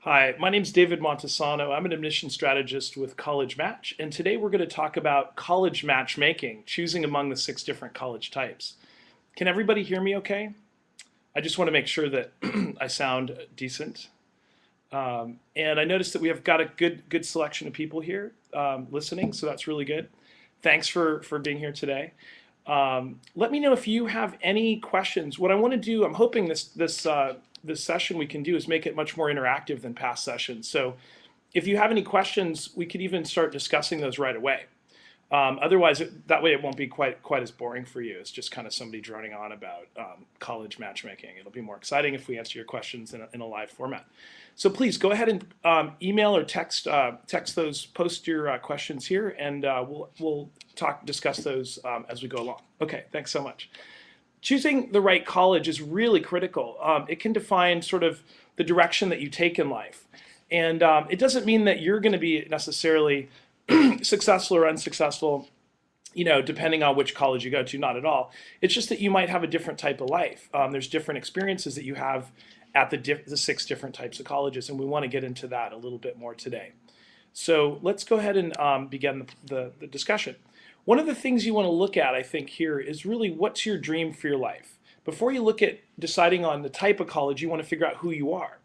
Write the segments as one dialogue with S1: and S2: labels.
S1: Hi, my name is David Montesano. I'm an admission strategist with College Match, and today we're going to talk about college matchmaking, choosing among the 6 different college types. Can everybody hear me okay? I just want to make sure that I sound decent. And I noticed that we have got a good selection of people here listening, so that's really good. Thanks for being here today. Let me know if you have any questions. What I want to do, I'm hoping this session we can do is make it much more interactive than past sessions. So if you have any questions, we could even start discussing those right away. Otherwise, that way it won't be quite as boring for you. It's just kind of somebody droning on about college matchmaking. It'll be more exciting if we answer your questions in a live format. So please go ahead and email or text those, post your questions here, and we'll discuss those as we go along. Okay, thanks so much. Choosing the right college is really critical. It can define sort of the direction that you take in life. And it doesn't mean that you're going to be necessarily successful or unsuccessful, depending on which college you go to, not at all. It's just that you might have a different type of life. There's different experiences that you have at the 6 different types of colleges, and we want to get into that a little bit more today. So let's go ahead and begin the discussion. One of the things you want to look at, I think, here is really what's your dream for your life. Before you look at deciding on the type of college, you want to figure out who you are.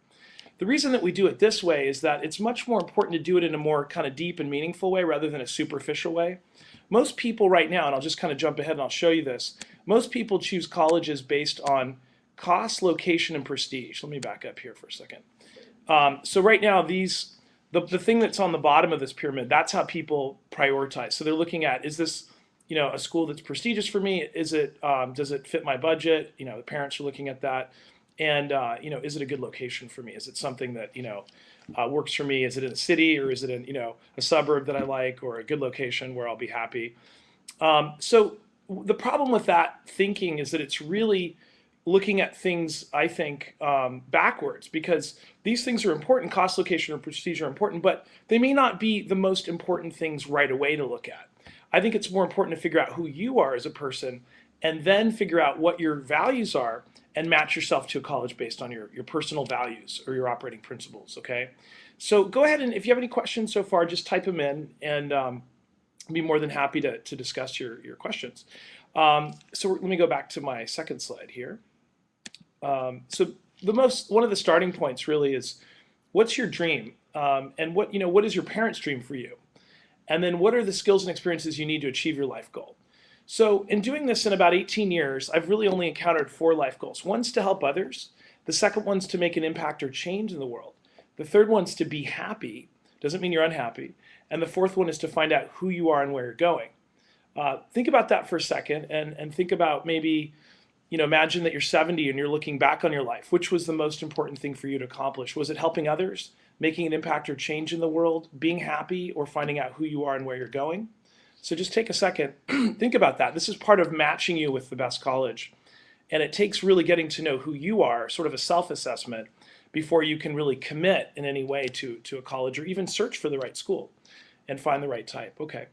S1: The reason that we do it this way is that it's much more important to do it in a more kind of deep and meaningful way rather than a superficial way. Most people right now, and I'll just kind of jump ahead and I'll show you this, most people choose colleges based on cost, location, and prestige. Let me back up here for a second. So right now, the thing that's on the bottom of this pyramid, that's how people prioritize. So they're looking at, is this a school that's prestigious for me? Does it fit my budget? The parents are looking at that. And is it a good location for me? Is it something that works for me? Is it in a city, or is it in a suburb that I like, or a good location where I'll be happy? So the problem with that thinking is that it's really looking at things, I think, backwards, because these things are important. Cost, location, or prestige are important, but they may not be the most important things right away to look at. I think it's more important to figure out who you are as a person, and then figure out what your values are and match yourself to a college based on your personal values or your operating principles, okay? So go ahead, and if you have any questions so far, just type them in, and I'll be more than happy to discuss your questions. So let me go back to my second slide here. So one of the starting points really is, what's your dream? And what is your parents' dream for you? And then what are the skills and experiences you need to achieve your life goal? So in doing this in about 18 years, I've really only encountered 4 life goals. One's to help others. The second one's to make an impact or change in the world. The third one's to be happy. Doesn't mean you're unhappy. And the fourth one is to find out who you are and where you're going. Think about that for a second, and think about maybe, imagine that you're 70 and you're looking back on your life. Which was the most important thing for you to accomplish? Was it helping others, making an impact or change in the world, being happy, or finding out who you are and where you're going? So just take a second, think about that. This is part of matching you with the best college. And it takes really getting to know who you are, sort of a self-assessment, before you can really commit in any way to a college, or even search for the right school and find the right type. Okay.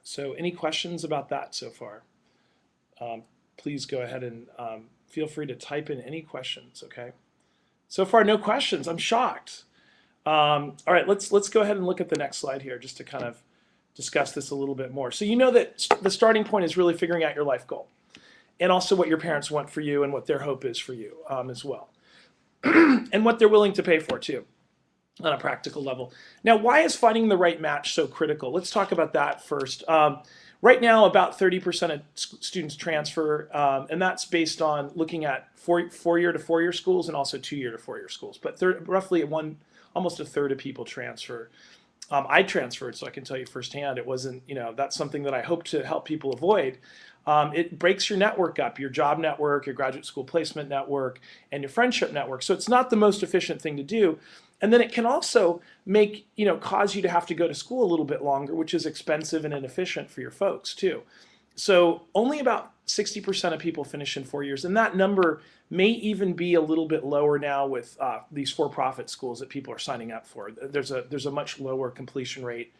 S1: So any questions about that so far? Please go ahead and feel free to type in any questions, okay? So far, no questions. I'm shocked. All right, let's go ahead and look at the next slide here, just to kind of discuss this a little bit more. So you know that the starting point is really figuring out your life goal, and also what your parents want for you and what their hope is for you as well, and what they're willing to pay for too, on a practical level. Now, why is finding the right match so critical? Let's talk about that first. Right now, about 30% of students transfer, and that's based on looking at four-year to four-year schools and also 2-year to 4-year schools. But roughly almost a third of people transfer. I transferred, so I can tell you firsthand, it wasn't, that's something that I hope to help people avoid. It breaks your network up, your job network, your graduate school placement network, and your friendship network. So it's not the most efficient thing to do. And then it can also cause you to have to go to school a little bit longer, which is expensive and inefficient for your folks too. So only about 60% of people finish in 4 years, and that number may even be a little bit lower now with these for-profit schools that people are signing up for. There's a much lower completion rate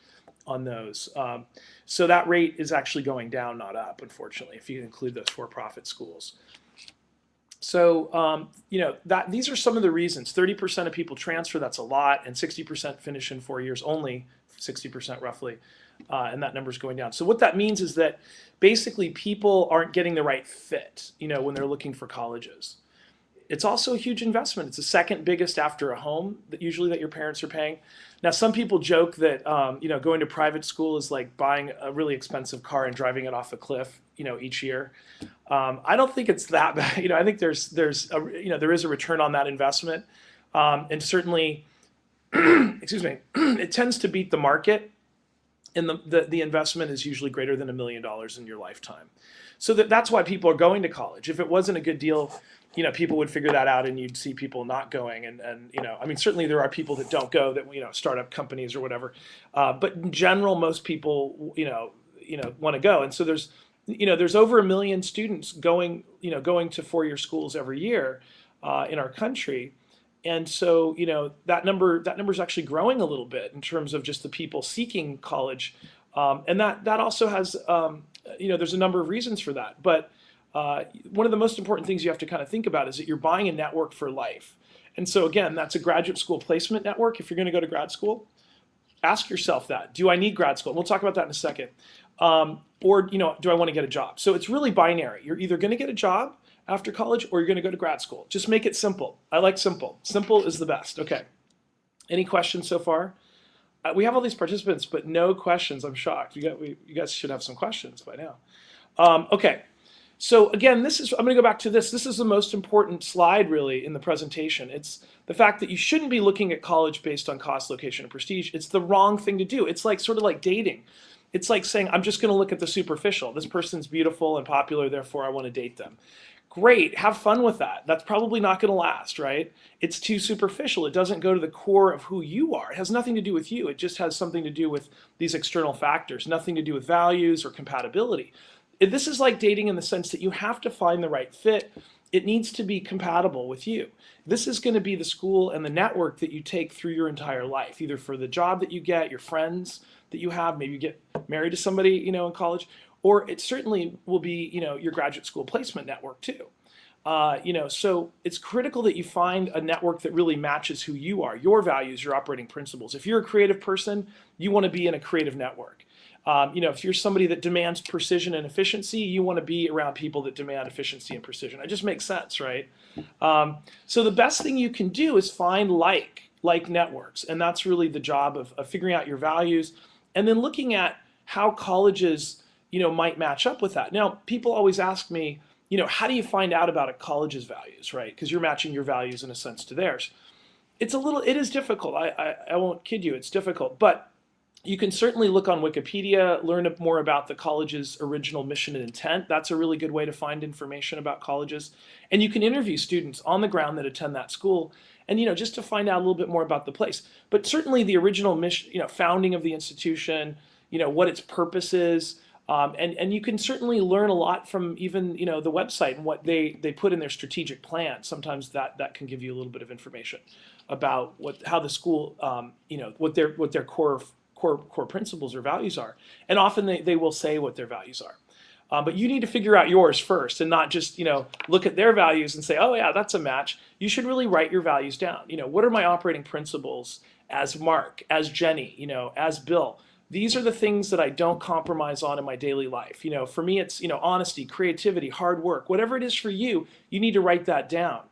S1: on those. So that rate is actually going down, not up, unfortunately, if you include those for-profit schools. So, that these are some of the reasons. 30% of people transfer, that's a lot, and 60% finish in 4 years, only 60% roughly, and that number is going down. So what that means is that basically people aren't getting the right fit, when they're looking for colleges. It's also a huge investment. It's the second biggest after a home that usually that your parents are paying. Now, some people joke that going to private school is like buying a really expensive car and driving it off a cliff, each year. I don't think it's that bad. I think there is a return on that investment, and certainly, excuse me, it tends to beat the market, and the investment is usually greater than $1 million in your lifetime. So that's why people are going to college. If it wasn't a good deal, people would figure that out, and you'd see people not going. And I mean, certainly there are people that don't go that start up companies or whatever, but in general, most people want to go. And so there's over 1 million students going to 4-year schools every year in our country. And so, that number is actually growing a little bit in terms of just the people seeking college, and that also has, there's a number of reasons for that. But one of the most important things you have to kind of think about is that you're buying a network for life. And so again, that's a graduate school placement network. If you're going to go to grad school, ask yourself that: do I need grad school? And we'll talk about that in a second. Or do I want to get a job? So it's really binary. You're either going to get a job after college, or you're going to go to grad school. Just make it simple. I like simple. Simple is the best. Okay. Any questions so far? We have all these participants, but no questions. I'm shocked. You guys should have some questions by now. Okay. So again, I'm going to go back to this. This is the most important slide really in the presentation. It's the fact that you shouldn't be looking at college based on cost, location, and prestige. It's the wrong thing to do. It's like sort of like dating. It's like saying, I'm just going to look at the superficial. This person's beautiful and popular, therefore I want to date them. Great, have fun with that. That's probably not going to last, right? It's too superficial. It doesn't go to the core of who you are. It has nothing to do with you. It just has something to do with these external factors, nothing to do with values or compatibility. This is like dating in the sense that you have to find the right fit. It needs to be compatible with you. This is going to be the school and the network that you take through your entire life, either for the job that you get, your friends that you have, maybe you get married to somebody, in college, or it certainly will be, your graduate school placement network too. So it's critical that you find a network that really matches who you are, your values, your operating principles. If you're a creative person, you want to be in a creative network. If you're somebody that demands precision and efficiency, you want to be around people that demand efficiency and precision. It just makes sense, right? So the best thing you can do is find like networks, and that's really the job of figuring out your values, and then looking at how colleges, might match up with that. Now, people always ask me, how do you find out about a college's values, right? Because you're matching your values in a sense to theirs. It is difficult. I won't kid you, it's difficult, but you can certainly look on Wikipedia, learn more about the college's original mission and intent. That's a really good way to find information about colleges. And you can interview students on the ground that attend that school, and just to find out a little bit more about the place. But certainly the original mission, founding of the institution, what its purpose is, and you can certainly learn a lot from even the website and what they put in their strategic plan. Sometimes that can give you a little bit of information about how the school, what their core principles or values are. And often they will say what their values are. But you need to figure out yours first, and not just look at their values and say, oh yeah, that's a match. You should really write your values down. What are my operating principles as Mark, as Jenny, as Bill? These are the things that I don't compromise on in my daily life. For me, it's honesty, creativity, hard work, whatever it is for you. You need to write that down.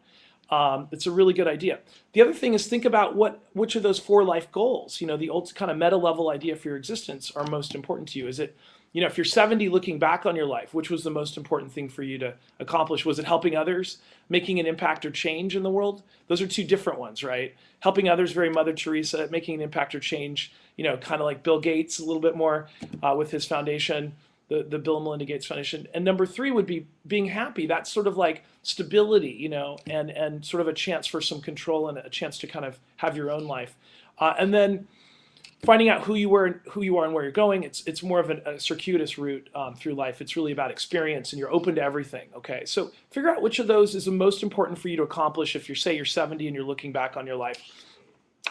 S1: It's a really good idea. The other thing is think about which of those 4 life goals, the old kind of meta level idea for your existence are most important to you. Is it, if you're 70 looking back on your life, which was the most important thing for you to accomplish? Was it helping others, making an impact or change in the world? Those are 2 different ones, right? Helping others, very Mother Teresa. Making an impact or change, kind of like Bill Gates a little bit more with his foundation, the Bill and Melinda Gates Foundation. And number 3 would be being happy. That's sort of like stability, and sort of a chance for some control and a chance to kind of have your own life. And then finding out who you are and where you're going. It's more of a circuitous route through life. It's really about experience, and you're open to everything. Okay, so figure out which of those is the most important for you to accomplish if you're 70 and you're looking back on your life,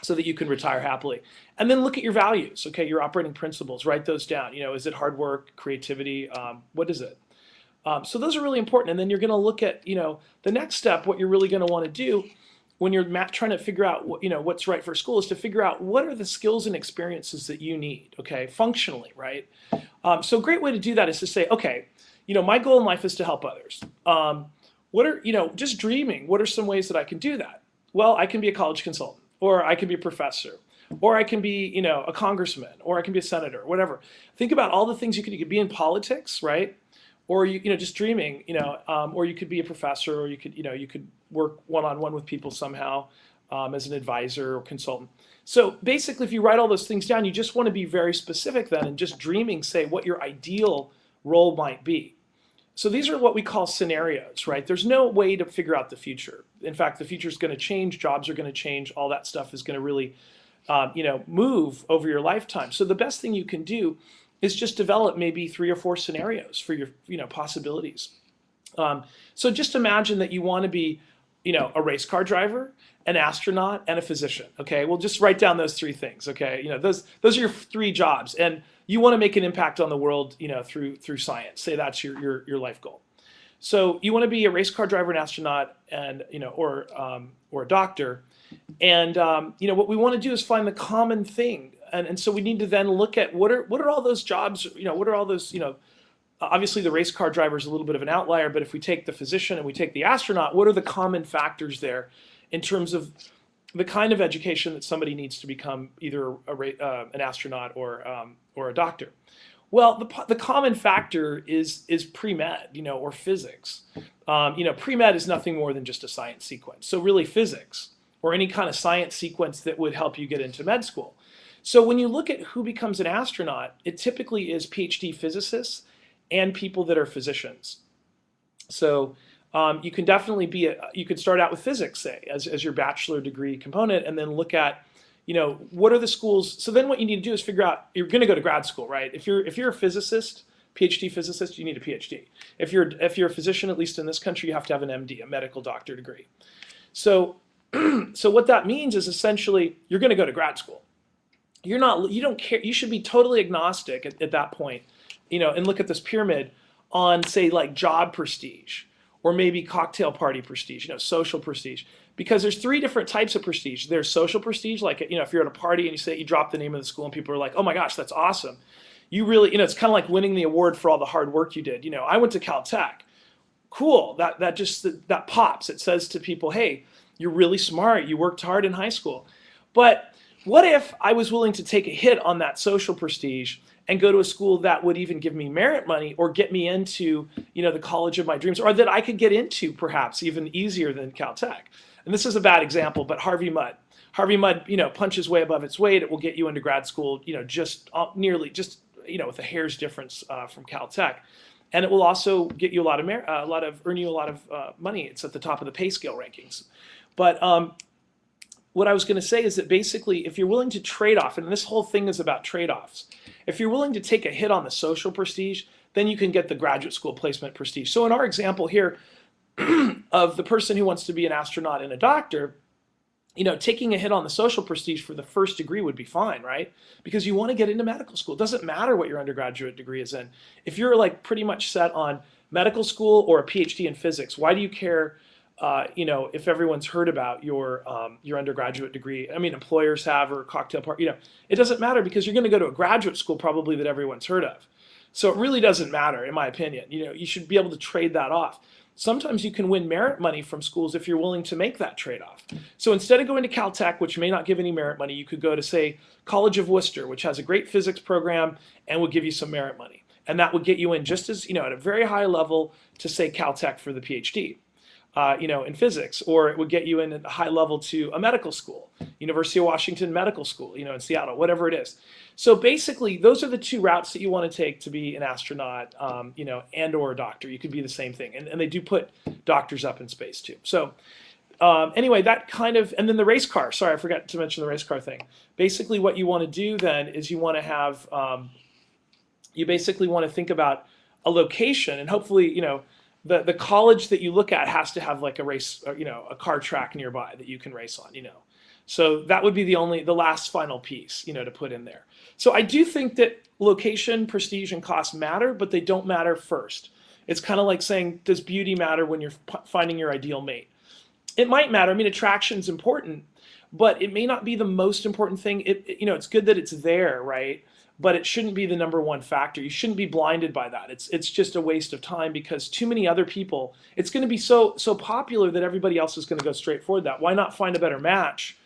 S1: so that you can retire happily. And then look at your values, okay, your operating principles. Write those down. Is it hard work, creativity? What is it? So those are really important. And then you're going to look at, the next step, what you're really going to want to do when you're trying to figure out what's right for school is to figure out what are the skills and experiences that you need, okay, functionally, right? So a great way to do that is to say, okay, my goal in life is to help others. What are, just dreaming, what are some ways that I can do that? Well, I can be a college consultant, or I can be a professor, or I can be, a congressman, or I can be a senator, whatever. Think about all the things you could be in politics, right? Or just dreaming, or you could be a professor, or you could work one-on-one with people somehow as an advisor or consultant. So basically, if you write all those things down, you just want to be very specific then, and just dreaming, say what your ideal role might be. So these are what we call scenarios, right? There's no way to figure out the future. In fact, the future is going to change, jobs are going to change, all that stuff is going to really, move over your lifetime. So the best thing you can do is just develop maybe 3 or 4 scenarios for your, possibilities. So just imagine that you want to be, a race car driver, an astronaut, and a physician. Okay, well, just write down those 3 things. Okay, those are your 3 jobs, and you want to make an impact on the world, through science. Say that's your life goal. So you want to be a race car driver, an astronaut, and or a doctor. And what we want to do is find the common thing. And so we need to then look at what are all those jobs, what are all those, obviously the race car driver is a little bit of an outlier, but if we take the physician and we take the astronaut, what are the common factors there in terms of the kind of education that somebody needs to become either an astronaut or a doctor? Well, the common factor is pre-med, or physics. Pre-med is nothing more than just a science sequence. So really physics or any kind of science sequence that would help you get into med school. So when you look at who becomes an astronaut, it typically is PhD physicists and people that are physicians. So you can definitely you could start out with physics, say, as your bachelor degree component, and then look at, what are the schools. So then what you need to do is figure out, you're going to go to grad school, right? If you're a physicist, PhD physicist, you need a PhD. If you're a physician, at least in this country, you have to have an MD, a medical doctor degree. So so what that means is essentially you're going to go to grad school. You don't care. You should be totally agnostic at that point, and look at this pyramid on, say, like job prestige or maybe cocktail party prestige, social prestige. Because there's 3 different types of prestige. There's social prestige, like, if you're at a party and you drop the name of the school and people are like, oh my gosh, that's awesome. You really, it's kind of like winning the award for all the hard work you did. I went to Caltech. Cool. That pops. It says to people, hey, you're really smart. You worked hard in high school. But what if I was willing to take a hit on that social prestige and go to a school that would even give me merit money or get me into, the college of my dreams, or that I could get into perhaps even easier than Caltech? And this is a bad example, but Harvey Mudd, punches way above its weight. It will get you into grad school, just with a hair's difference from Caltech. And it will also get you earn you a lot of money. It's at the top of the pay scale rankings. But what I was going to say is that basically, if you're willing to trade off, and this whole thing is about trade-offs, if you're willing to take a hit on the social prestige, then you can get the graduate school placement prestige. So in our example here of the person who wants to be an astronaut and a doctor, taking a hit on the social prestige for the first degree would be fine, right? Because you want to get into medical school. It doesn't matter what your undergraduate degree is in. If you're like pretty much set on medical school or a PhD in physics, why do you care if everyone's heard about your undergraduate degree? I mean, employers have, or cocktail party, it doesn't matter because you're going to go to a graduate school probably that everyone's heard of. So it really doesn't matter, in my opinion. You should be able to trade that off. Sometimes you can win merit money from schools if you're willing to make that trade-off. So instead of going to Caltech, which may not give any merit money, you could go to, say, College of Worcester, which has a great physics program and will give you some merit money. And that would get you in just as, at a very high level to, say, Caltech for the PhD. In physics, or it would get you in at a high level to a medical school, University of Washington Medical School, in Seattle, whatever it is. So basically, those are the 2 routes that you want to take to be an astronaut, and or a doctor. You could be the same thing, and they do put doctors up in space too. So anyway, that kind of, and then the race car. Sorry, I forgot to mention the race car thing. Basically, what you want to do then is you want to have, you basically want to think about a location, and hopefully, the college that you look at has to have like a race, a car track nearby that you can race on, So that would be the last final piece, to put in there. So I do think that location, prestige, and cost matter, but they don't matter first. It's kind of like saying, does beauty matter when you're finding your ideal mate? It might matter. I mean, attraction's important, but it may not be the most important thing. It's good that it's there, right? But it shouldn't be the number one factor. You shouldn't be blinded by that. It's just a waste of time because too many other people. It's going to be so popular that everybody else is going to go straight for that. Why not find a better match,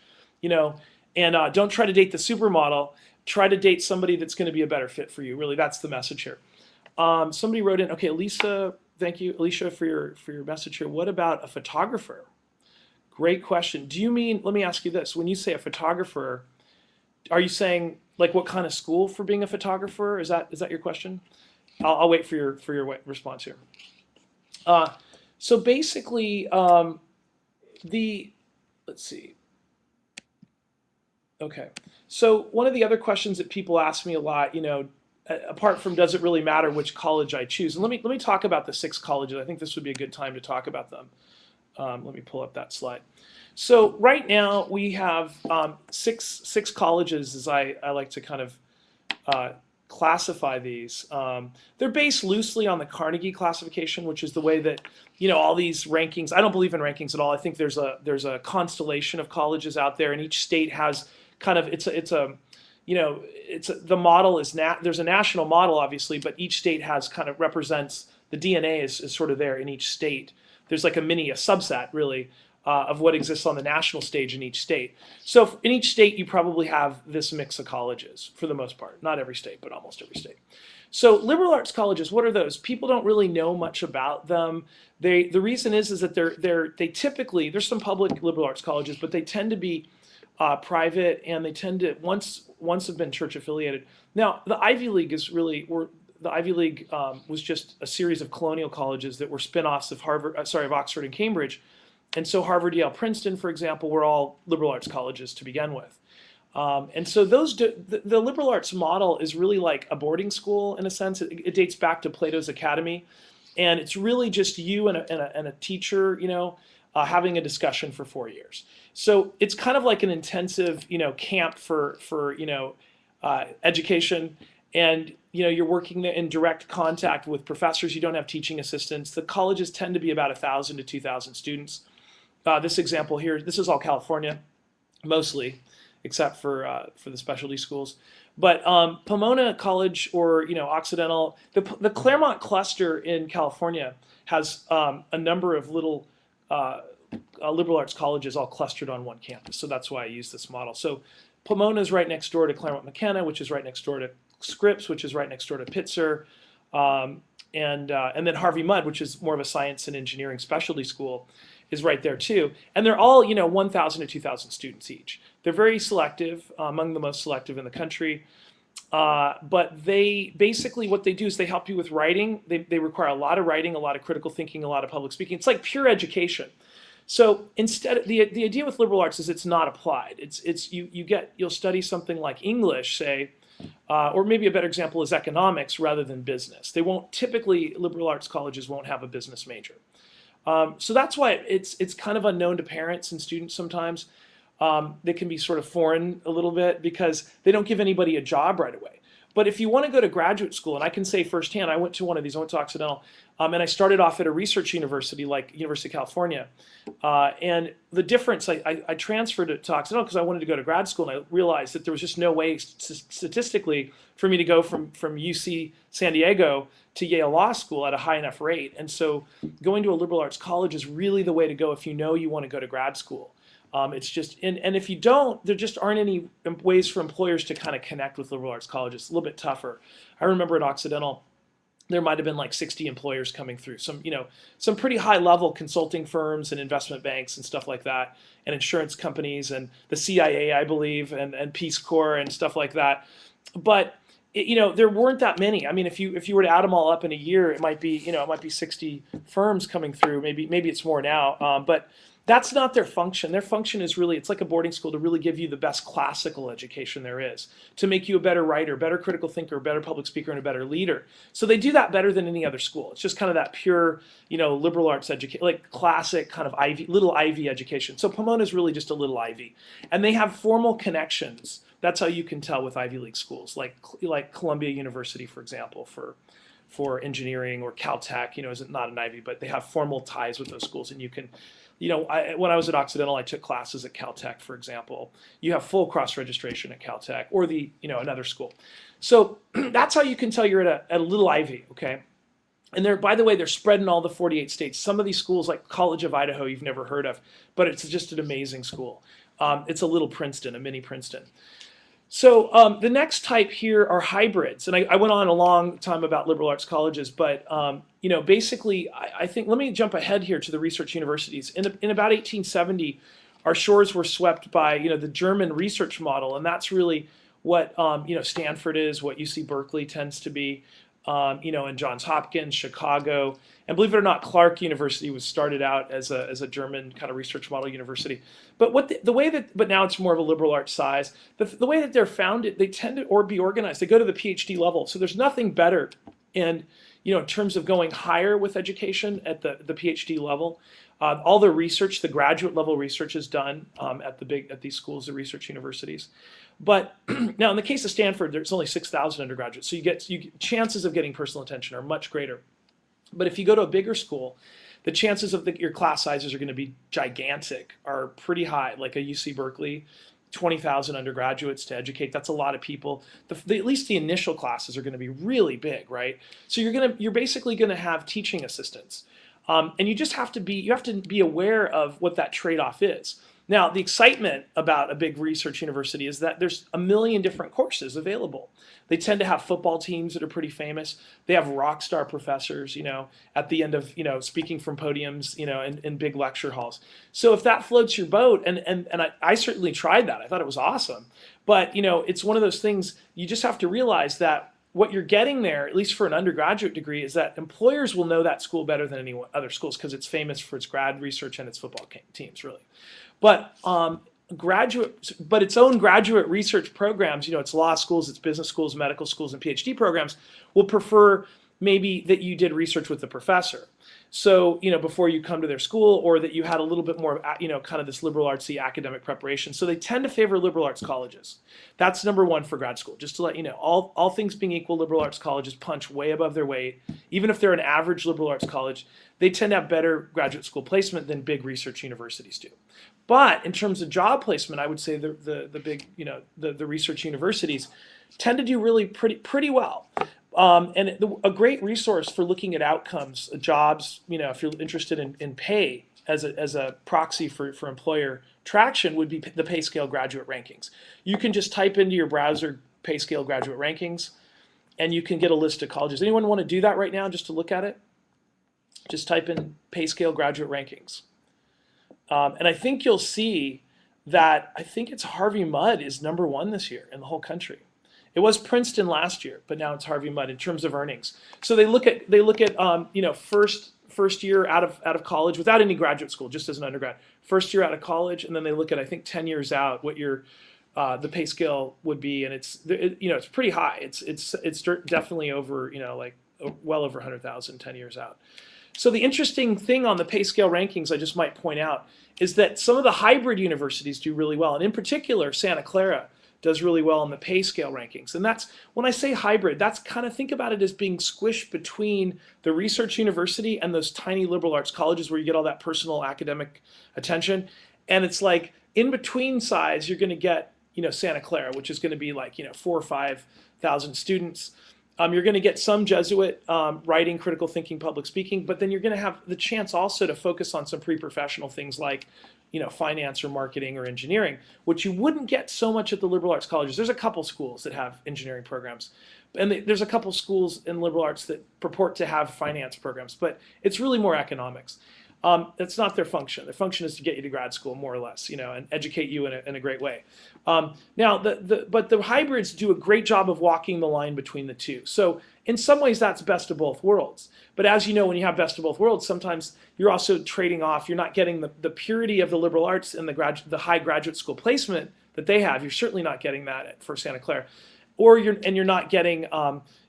S1: you know? And don't try to date the supermodel. Try to date somebody that's going to be a better fit for you. Really, that's the message here. Somebody wrote in. Okay, Lisa. Thank you, Alicia, for your message here. What about a photographer? Great question. Do you mean, let me ask you this. When you say a photographer, are you saying like what kind of school for being a photographer? Is that your question? I'll wait for your response here. So basically, let's see. Okay. So one of the other questions that people ask me a lot, apart from does it really matter which college I choose? And let me talk about the 6 colleges. I think this would be a good time to talk about them. Let me pull up that slide. So right now we have six colleges, as I like to kind of classify these. They're based loosely on the Carnegie classification, which is the way that all these rankings. I don't believe in rankings at all. I think there's a constellation of colleges out there, and each state has kind of the model is there's a national model obviously, but each state has kind of represents the DNA is sort of there in each state. There's like a subset really of what exists on the national stage in each state. So in each state, you probably have this mix of colleges for the most part. Not every state, but almost every state. So liberal arts colleges, what are those? People don't really know much about them. The reason is that they typically, there's some public liberal arts colleges, but they tend to be private, and they tend to once have been church affiliated. Now the Ivy League the Ivy League was just a series of colonial colleges that were spin-offs of of Oxford and Cambridge. And so Harvard, Yale, Princeton, for example, were all liberal arts colleges to begin with. And so the liberal arts model is really like a boarding school in a sense. It dates back to Plato's Academy. And it's really just you and a teacher, having a discussion for 4 years. So it's kind of like an intensive, camp for education. And you're working in direct contact with professors. You don't have teaching assistants. The colleges tend to be about 1,000 to 2,000 students. This example here, this is all California, mostly, except for the specialty schools. But Pomona College or Occidental, the Claremont cluster in California has a number of little liberal arts colleges all clustered on one campus. So that's why I use this model. So Pomona is right next door to Claremont McKenna, which is right next door to Scripps, which is right next door to Pitzer, and then Harvey Mudd, which is more of a science and engineering specialty school, is right there too. And they're all 1,000 to 2,000 students each. They're very selective, among the most selective in the country. But they basically what they do is they help you with writing. They require a lot of writing, a lot of critical thinking, a lot of public speaking. It's like pure education. So instead, the idea with liberal arts is it's not applied. You'll study something like English, say, or maybe a better example is economics rather than business. Typically liberal arts colleges won't have a business major. So that's why it's kind of unknown to parents and students sometimes. They can be sort of foreign a little bit because they don't give anybody a job right away. But if you want to go to graduate school, and I can say firsthand, I went to one of these, I went to Occidental, and I started off at a research university like University of California. And the difference, I transferred to Occidental because I wanted to go to grad school, and I realized that there was just no way statistically for me to go from UC San Diego to Yale Law School at a high enough rate. And so going to a liberal arts college is really the way to go if you know you want to go to grad school. It's just, and if you don't, there just aren't any ways for employers to kind of connect with liberal arts colleges. It's a little bit tougher. I remember at Occidental, there might have been like 60 employers coming through. Some pretty high level consulting firms and investment banks and stuff like that, and insurance companies and the CIA, I believe, and Peace Corps and stuff like that. But there weren't that many. I mean, if you were to add them all up in a year, it might be 60 firms coming through. Maybe it's more now. But that's not their function. Their function is really, it's like a boarding school to really give you the best classical education there is, to make you a better writer, better critical thinker, better public speaker, and a better leader. So they do that better than any other school. It's just kind of that pure, liberal arts education, like classic kind of little Ivy education. So Pomona is really just a little Ivy. And they have formal connections. That's how you can tell with Ivy League schools, like Columbia University, for example, for for engineering, or Caltech, is not an Ivy, but they have formal ties with those schools, and you can, when I was at Occidental, I took classes at Caltech, for example. You have full cross-registration at Caltech or another school. So that's how you can tell you're at a little Ivy, okay? And by the way, they're spread in all the 48 states. Some of these schools, like College of Idaho, you've never heard of, but it's just an amazing school. It's a little Princeton, a mini Princeton. So the next type here are hybrids, and I went on a long time about liberal arts colleges, but basically, I think, let me jump ahead here to the research universities. In about 1870, our shores were swept by the German research model, and that's really what Stanford is, what UC Berkeley tends to be, and Johns Hopkins, Chicago, and believe it or not, Clark University was started out as a German kind of research model university. But but now it's more of a liberal arts size. The way that they're founded, they tend to be organized. They go to the PhD level. So there's nothing better in terms of going higher with education at the PhD level. All the research, the graduate level research, is done at these schools, the research universities. But now, in the case of Stanford, there's only 6,000 undergraduates, so chances of getting personal attention are much greater. But if you go to a bigger school, the chances of your class sizes are going to be gigantic, are pretty high. Like a UC Berkeley, 20,000 undergraduates to educate. That's a lot of people. At least the initial classes are going to be really big, right? So you're basically going to have teaching assistants, and you have to be aware of what that trade-off is. Now, the excitement about a big research university is that there's a million different courses available. They tend to have football teams that are pretty famous. They have rock star professors, at the end of, speaking from podiums, in big lecture halls. So if that floats your boat, and I certainly tried that. I thought it was awesome. But, it's one of those things, you just have to realize that what you're getting there, at least for an undergraduate degree, is that employers will know that school better than any other schools because it's famous for its grad research and its football teams, really. But its own graduate research programs, its law schools, its business schools, medical schools, and PhD programs will prefer maybe that you did research with the professor. So, before you come to their school, or that you had a little bit more, kind of this liberal artsy academic preparation. So they tend to favor liberal arts colleges. That's number one for grad school. Just to let you know, all things being equal, liberal arts colleges punch way above their weight. Even if they're an average liberal arts college, they tend to have better graduate school placement than big research universities do. But in terms of job placement, I would say the big, the research universities tend to do really pretty well. And a great resource for looking at outcomes, jobs, if you're interested in pay as a proxy for employer traction, would be the PayScale graduate rankings. You can just type into your browser PayScale graduate rankings, and you can get a list of colleges. Anyone want to do that right now just to look at it? Just type in PayScale graduate rankings. And I think you'll see that I think it's Harvey Mudd is #1 this year in the whole country. It was Princeton last year, but now it's Harvey Mudd in terms of earnings. So they look at first year out of college without any graduate school, just as an undergrad. First year out of college, and then they look at, I think, 10 years out what your the pay scale would be, and it's pretty high. It's definitely over well over 100,000 10 years out. So the interesting thing on the pay scale rankings, I just might point out, is that some of the hybrid universities do really well, and in particular, Santa Clara does really well on the pay scale rankings. And that's, when I say hybrid, that's kind of, think about it as being squished between the research university and those tiny liberal arts colleges where you get all that personal academic attention. And it's like in between size, you're going to get, Santa Clara, which is going to be like, 4,000 or 5,000 students. You're going to get some Jesuit writing, critical thinking, public speaking, but then you're going to have the chance also to focus on some pre-professional things like finance or marketing or engineering, which you wouldn't get so much at the liberal arts colleges. There's a couple schools that have engineering programs, and there's a couple schools in liberal arts that purport to have finance programs, but it's really more economics. That's not their function. Their function is to get you to grad school, more or less, and educate you in a great way. Now, but the hybrids do a great job of walking the line between the two. So in some ways, that's best of both worlds. But as you know, when you have best of both worlds, sometimes you're also trading off. You're not getting the purity of the liberal arts and the high graduate school placement that they have. You're certainly not getting that for Santa Clara, or you're not getting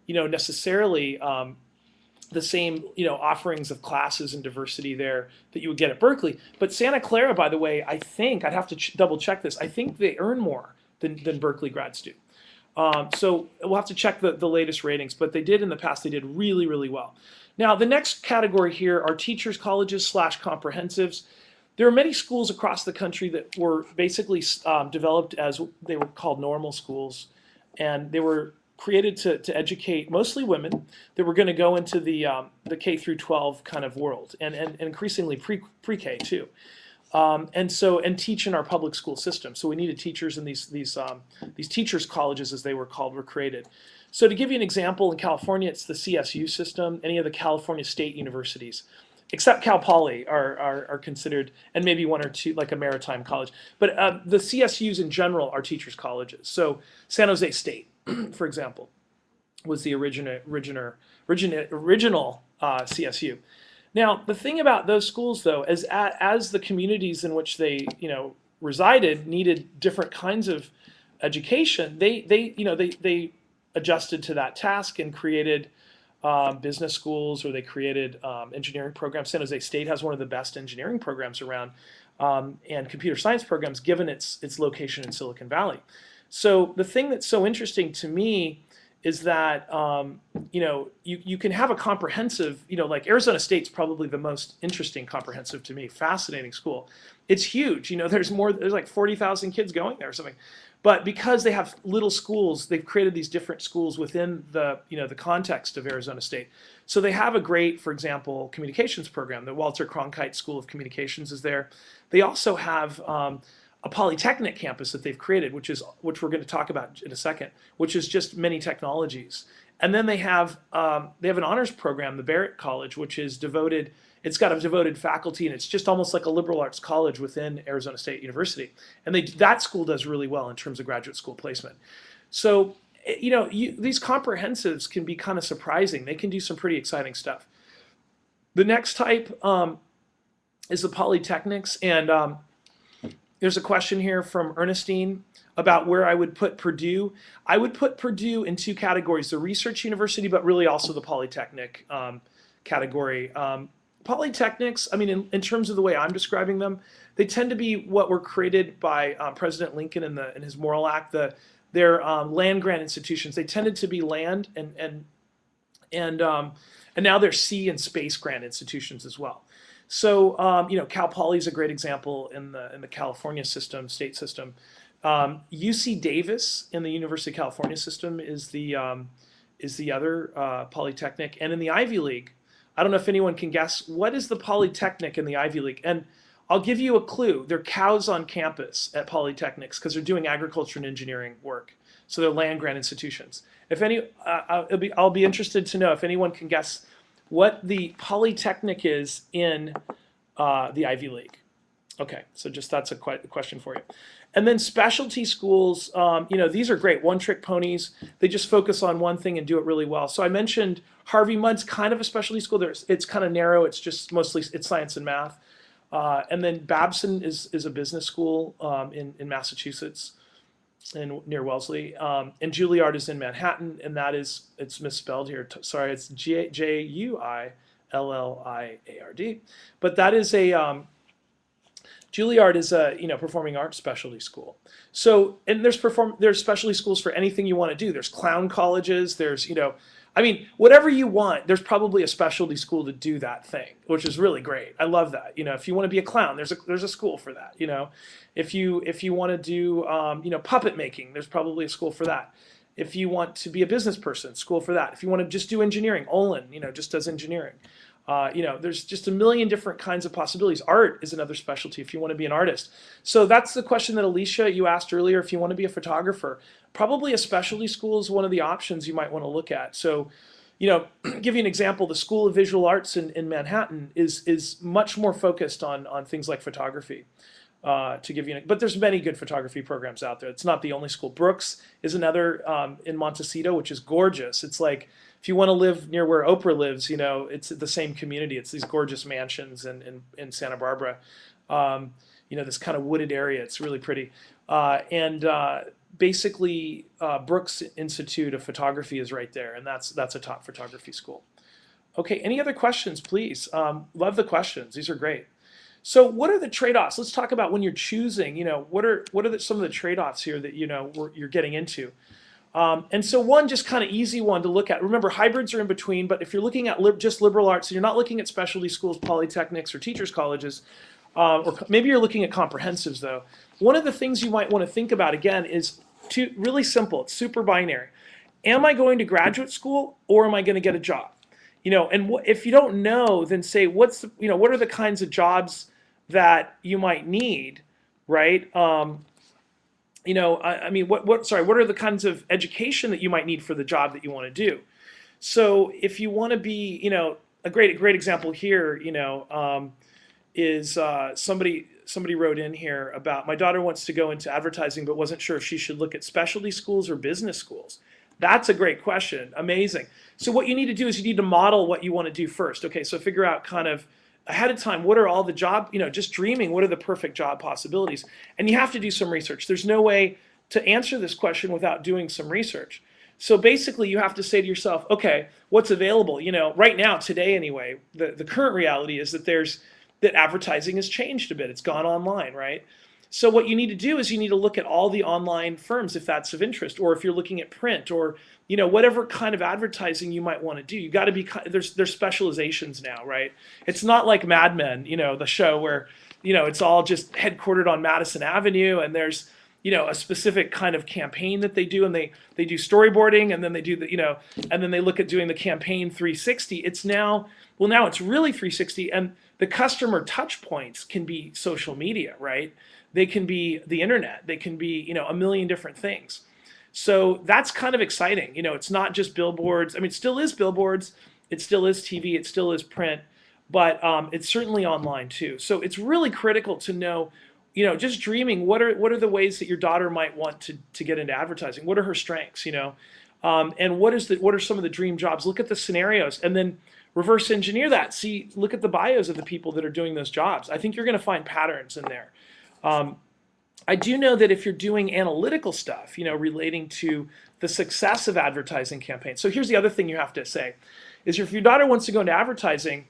S1: necessarily the same offerings of classes and diversity there that you would get at Berkeley. But Santa Clara, by the way, I think I'd have to double check this. I think they earn more than Berkeley grads do. So we'll have to check the latest ratings, but they did in the past, they did really, really well. Now, the next category here are teachers' colleges slash comprehensives. There are many schools across the country that were basically developed as they were called normal schools, and they were created to educate mostly women that were going to go into the K through 12 kind of world, and increasingly pre-K too. And teach in our public school system. So we needed teachers, and these teachers colleges, as they were called, were created. So to give you an example, in California, it's the CSU system. Any of the California state universities, except Cal Poly, are considered, and maybe one or two, like a maritime college. But the CSUs in general are teachers colleges. So San Jose State, for example, was the original CSU. Now, the thing about those schools, though, is as the communities in which they, resided needed different kinds of education, they adjusted to that task and created business schools, or they created engineering programs. San Jose State has one of the best engineering programs around, and computer science programs, given its location in Silicon Valley. So the thing that's so interesting to me is that you can have a comprehensive, like Arizona State's probably the most interesting comprehensive to me, fascinating school. It's huge. There's like 40,000 kids going there or something. But because they have little schools, they've created these different schools within the context of Arizona State. So they have a great, for example, communications program. The Walter Cronkite School of Communications is there. They also have a polytechnic campus that they've created, which we're going to talk about in a second, which is just many technologies. And then they have an honors program, the Barrett College, which is devoted. It's got a devoted faculty, and it's just almost like a liberal arts college within Arizona State University. And that school does really well in terms of graduate school placement. So these comprehensives can be kind of surprising. They can do some pretty exciting stuff. The next type is the polytechnics, and there's a question here from Ernestine about where I would put Purdue. I would put Purdue in two categories: the research university, but really also the polytechnic category. Polytechnics, I mean, in terms of the way I'm describing them, they tend to be what were created by President Lincoln in his Morrill Act. They're land grant institutions. They tended to be land, and now they're sea and space grant institutions as well. So Cal Poly is a great example in the California system, state system. UC Davis in the University of California system is the other polytechnic, and in the Ivy League, I don't know if anyone can guess what is the polytechnic in the Ivy League. And I'll give you a clue. They're cows on campus at polytechnics because they're doing agriculture and engineering work. So they're land grant institutions. If any, I'll be interested to know if anyone can guess what the polytechnic is in the Ivy League. Okay, so just that's a question for you. And then specialty schools, these are great, one-trick ponies. They just focus on one thing and do it really well. So I mentioned Harvey Mudd's kind of a specialty school. It's kind of narrow. It's just mostly science and math. And then Babson is a business school in Massachusetts, near Wellesley. And Juilliard is in Manhattan, and it's misspelled here. Sorry, it's Juilliard. But that is Juilliard is a performing arts specialty school. So, and there's specialty schools for anything you want to do. There's clown colleges. There's whatever you want. There's probably a specialty school to do that thing, which is really great. I love that. If you want to be a clown, there's a school for that. If you want to do puppet making, there's probably a school for that. If you want to be a business person, school for that. If you want to just do engineering, Olin just does engineering. There's just a million different kinds of possibilities. Art is another specialty if you want to be an artist. So that's the question that Alicia, you asked earlier. If you want to be a photographer, probably a specialty school is one of the options you might want to look at. So, give you an example, the School of Visual Arts in Manhattan is much more focused on things like photography. But there's many good photography programs out there. It's not the only school. Brooks is another in Montecito, which is gorgeous. It's like, if you want to live near where Oprah lives, it's the same community. It's these gorgeous mansions in Santa Barbara. This kind of wooded area. It's really pretty. Basically, Brooks Institute of Photography is right there, and that's a top photography school. Okay, any other questions, please? Love the questions. These are great. So what are the trade-offs? Let's talk about when you're choosing, what are some of the trade-offs here that, you're getting into. And so one just kind of easy one to look at. Remember, hybrids are in between, but if you're looking at just liberal arts, so you're not looking at specialty schools, polytechnics, or teachers' colleges, or maybe you're looking at comprehensives though. One of the things you might want to think about again is really simple. It's super binary. Am I going to graduate school or am I going to get a job? And if you don't know, then say what are the kinds of jobs that you might need, right? I mean, what are the kinds of education that you might need for the job that you want to do? So if you want to be, a great example here, is somebody wrote in here about my daughter wants to go into advertising but wasn't sure if she should look at specialty schools or business schools. That's a great question. Amazing. So what you need to do is you need to model what you want to do first. Okay, so figure out kind of ahead of time what are all the job, just dreaming, what are the perfect job possibilities? And you have to do some research. There's no way to answer this question without doing some research. So basically you have to say to yourself, okay, what's available? Right now, today anyway, the current reality is that advertising has changed a bit. It's gone online, right? So what you need to do is you need to look at all the online firms if that's of interest, or if you're looking at print, or whatever kind of advertising you might want to do. You got to be there's specializations now, right? It's not like Mad Men, the show where it's all just headquartered on Madison Avenue, and there's a specific kind of campaign that they do, and they do storyboarding, and then they do and then they look at doing the campaign 360. It's now it's really 360, and the customer touch points can be social media, right? They can be the internet. They can be, a million different things. So that's kind of exciting. It's not just billboards. I mean, it still is billboards. It still is TV. It still is print. But it's certainly online too. So it's really critical to know, just dreaming, what are the ways that your daughter might want to get into advertising? What are her strengths, and what are some of the dream jobs? Look at the scenarios and then reverse engineer that. Look at the bios of the people that are doing those jobs. I think you're going to find patterns in there. I do know that if you're doing analytical stuff, relating to the success of advertising campaigns. So here's the other thing you have to say, is if your daughter wants to go into advertising,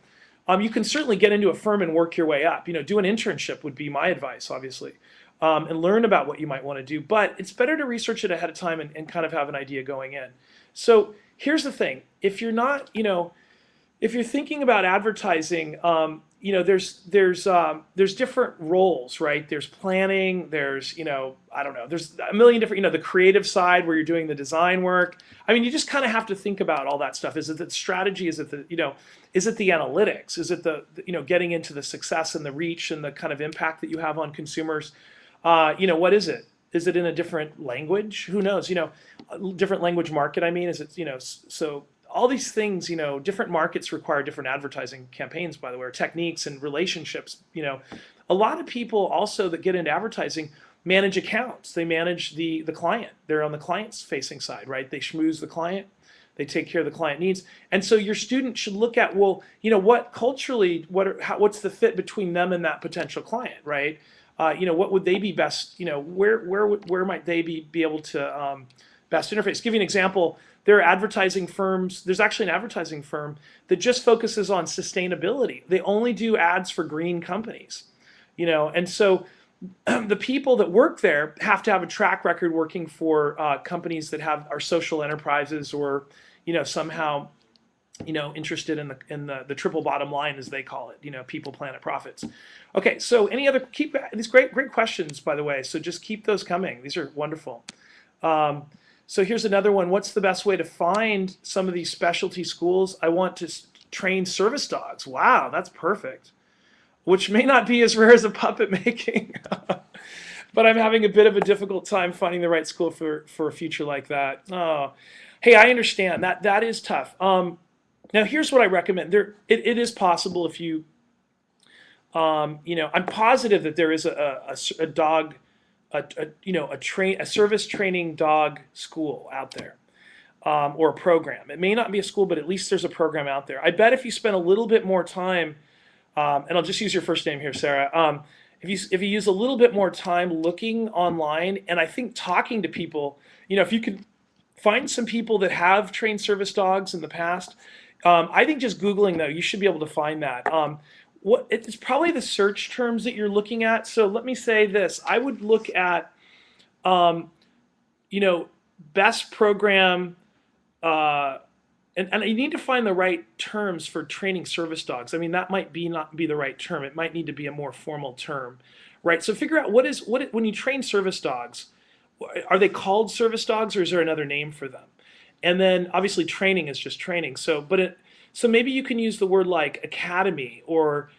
S1: you can certainly get into a firm and work your way up. Do an internship would be my advice, obviously, and learn about what you might want to do. But it's better to research it ahead of time and kind of have an idea going in. So here's the thing. If you're not, if you're thinking about advertising, there's different roles, right? There's planning, there's, I don't know, there's a million different, the creative side where you're doing the design work. I mean, you just kind of have to think about all that stuff. Is it the strategy? Is it is it the analytics? Is it the getting into the success and the reach and the kind of impact that you have on consumers? What is it? Is it in a different language? Who knows? Different language market, I mean, is it, so all these things, different markets require different advertising campaigns, by the way, or techniques and relationships. A lot of people also that get into advertising manage accounts. They manage the client. They're on the client's facing side, right? They schmooze the client. They take care of the client needs. And so your student should look at, well, what culturally, what's the fit between them and that potential client, right? What would they be best, where might they be able to best interface? Give you an example. There are advertising firms. There's actually an advertising firm that just focuses on sustainability. They only do ads for green companies, and so the people that work there have to have a track record working for companies that are social enterprises, or somehow interested in the triple bottom line, as they call it, people, planet, profits. Okay, so keep these great questions, by the way, so just keep those coming. These are wonderful. So here's another one. What's the best way to find some of these specialty schools? I want to train service dogs. Wow, that's perfect. Which may not be as rare as a puppet making, but I'm having a bit of a difficult time finding the right school for a future like that. Oh, hey, I understand that is tough. Now here's what I recommend. It is possible if you, I'm positive that there is a dog. A service training dog school out there, or a program. It may not be a school, but at least there's a program out there. I bet if you spend a little bit more time, and I'll just use your first name here, Sarah. If you use a little bit more time looking online, and I think talking to people, if you could find some people that have trained service dogs in the past, I think just Googling though, you should be able to find that. It's probably the search terms that you're looking at. So let me say this. I would look at, best program, uh, and you need to find the right terms for training service dogs. I mean, that might be not be the right term. It might need to be a more formal term, right? So figure out when you train service dogs, are they called service dogs or is there another name for them? And then obviously training is just training. So maybe you can use the word like academy or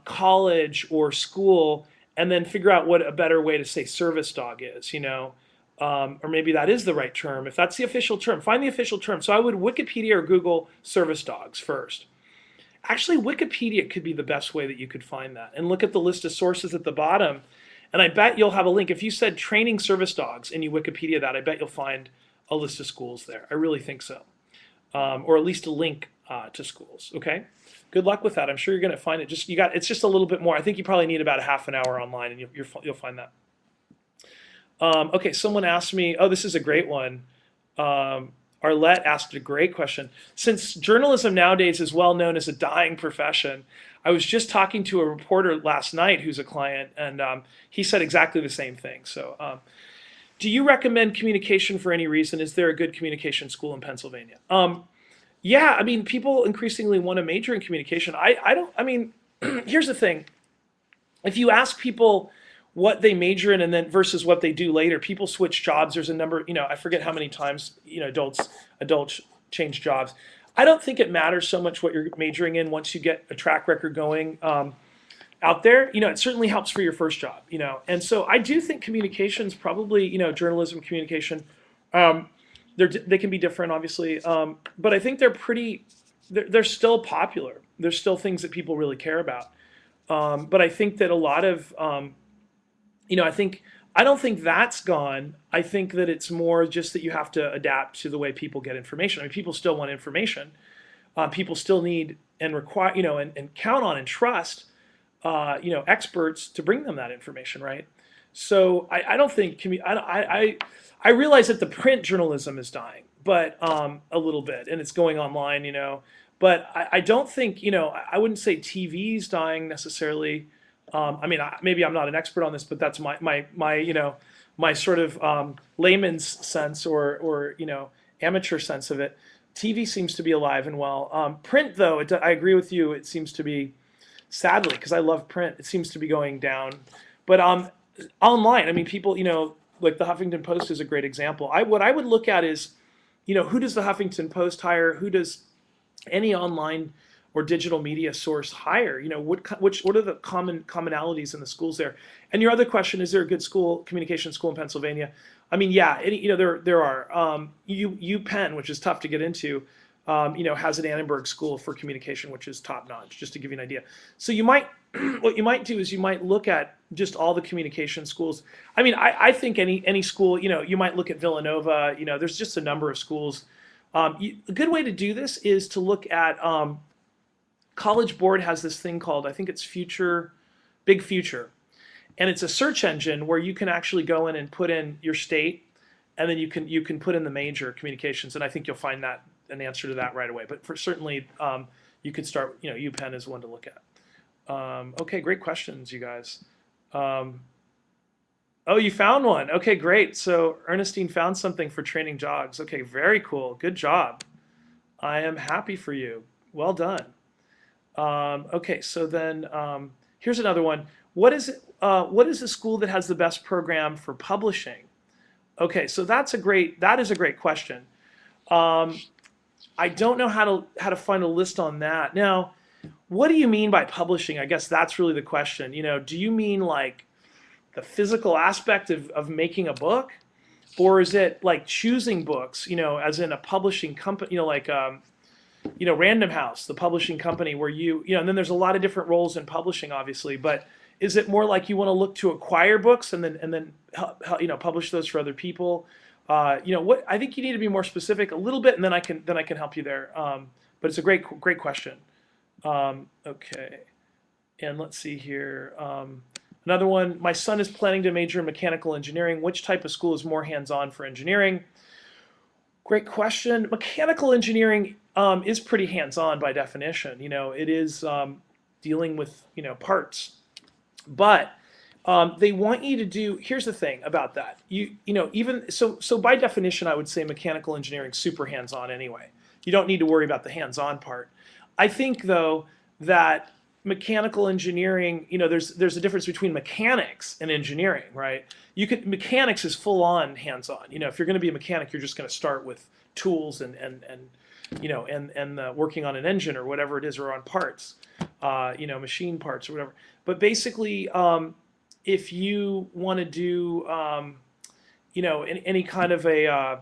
S1: college or school, and then figure out what a better way to say service dog is. Or maybe that is the right term. If that's the official term, find the official term. So I would Wikipedia or Google service dogs first. Actually, Wikipedia could be the best way that you could find that. And look at the list of sources at the bottom. And I bet you'll have a link. If you said training service dogs and you Wikipedia that, I bet you'll find a list of schools there. I really think so. Or at least a link to schools. Okay. Good luck with that. I'm sure you're going to find it. It's just a little bit more. I think you probably need about a half an hour online, and you'll find that. Okay, someone asked me. Oh, this is a great one. Arlette asked a great question. Since journalism nowadays is well known as a dying profession, I was just talking to a reporter last night who's a client, and he said exactly the same thing. So, do you recommend communication for any reason? Is there a good communication school in Pennsylvania? Yeah, I mean, people increasingly want to major in communication. I don't, I mean, here's the thing. If you ask people what they major in and then versus what they do later, people switch jobs. There's a number, I forget how many times, adults change jobs. I don't think it matters so much what you're majoring in once you get a track record going out there. It certainly helps for your first job, And so I do think communications probably, journalism, communication, they can be different, obviously, but I think they're still popular. There's still things that people really care about. But I think that a lot of, I don't think that's gone. I think that it's more just that you have to adapt to the way people get information. I mean, people still want information. People still need and require, and count on and trust, experts to bring them that information, right? So I don't think I realize that the print journalism is dying, but a little bit, and it's going online, But I don't think, I wouldn't say TV's dying necessarily. I mean, maybe I'm not an expert on this, but that's my sort of layman's sense or amateur sense of it. TV seems to be alive and well. Print, though, I agree with you. It seems to be, sadly, because I love print, it seems to be going down. But online, I mean, people, like the Huffington Post is a great example. What I would look at is, who does the Huffington Post hire? Who does any online or digital media source hire? What are the commonalities in the schools there? And your other question, is there a good communication school in Pennsylvania? I mean, yeah, there are. UPenn, which is tough to get into, has an Annenberg School for Communication, which is top notch. Just to give you an idea. So what you might do is you might look at just all the communication schools. I mean, I think any school, you might look at Villanova. There's just a number of schools. A good way to do this is to look at College Board has this thing called, I think it's Big Future. And it's a search engine where you can actually go in and put in your state, and then you can put in the major communications, and I think you'll find that an answer to that right away. But certainly you could start, UPenn is one to look at. Okay, great questions, you guys. Oh, you found one. Okay, great. So Ernestine found something for training dogs. Okay, very cool. Good job. I am happy for you. Well done. Okay, so then here's another one. What is a school that has the best program for publishing? Okay, so that is a great question. I don't know how to find a list on that. Now, what do you mean by publishing? I guess that's really the question. Do you mean like the physical aspect of making a book? Or is it like choosing books, as in a publishing company, like Random House, the publishing company where and then there's a lot of different roles in publishing, obviously, but is it more like you want to look to acquire books and then publish those for other people? What I think you need to be more specific a little bit, and then I can help you there. But it's a great question. Okay, and let's see here. Another one. My son is planning to major in mechanical engineering. Which type of school is more hands-on for engineering? Great question. Mechanical engineering is pretty hands-on by definition. It is dealing with parts. But They want you to do. Here's the thing about that. You know, even so by definition, I would say mechanical engineering super hands-on anyway. You don't need to worry about the hands-on part. I think though that mechanical engineering, you know, there's a difference between mechanics and engineering, right? Mechanics is full on hands-on. You know, if you're going to be a mechanic, you're just going to start with tools and you know, working on an engine or whatever it is, or on parts, you know, machine parts or whatever. But basically, if you want to do, you know, any kind of a,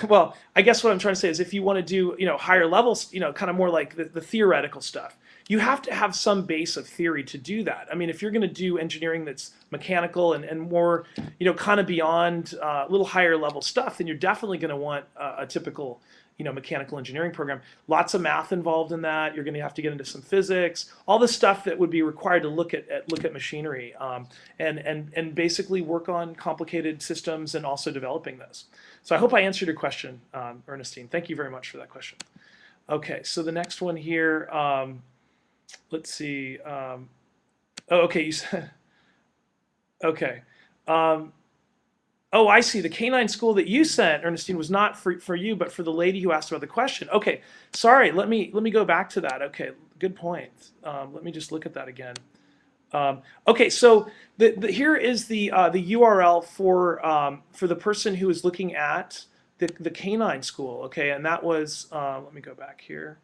S1: well, I guess what I'm trying to say is if you want to do, you know, higher levels, you know, kind of more like the theoretical stuff, you have to have some base of theory to do that. I mean, if you're going to do engineering that's mechanical and more, you know, kind of beyond a little higher level stuff, then you're definitely going to want a typical, you know, mechanical engineering program. Lots of math involved in that. You're going to have to get into some physics, all the stuff that would be required to look at machinery, and basically work on complicated systems and also developing those. So I hope I answered your question, Ernestine. Thank you very much for that question. Okay, so the next one here, let's see. Oh, okay, you said, okay. Oh, I see. The canine school that you sent, Ernestine, was not for you, but for the lady who asked about the question. Okay, sorry. Let me go back to that. Okay, good point. Let me just look at that again. Okay, so here is the URL for the person who is looking at the canine school. Okay, and that was let me go back here.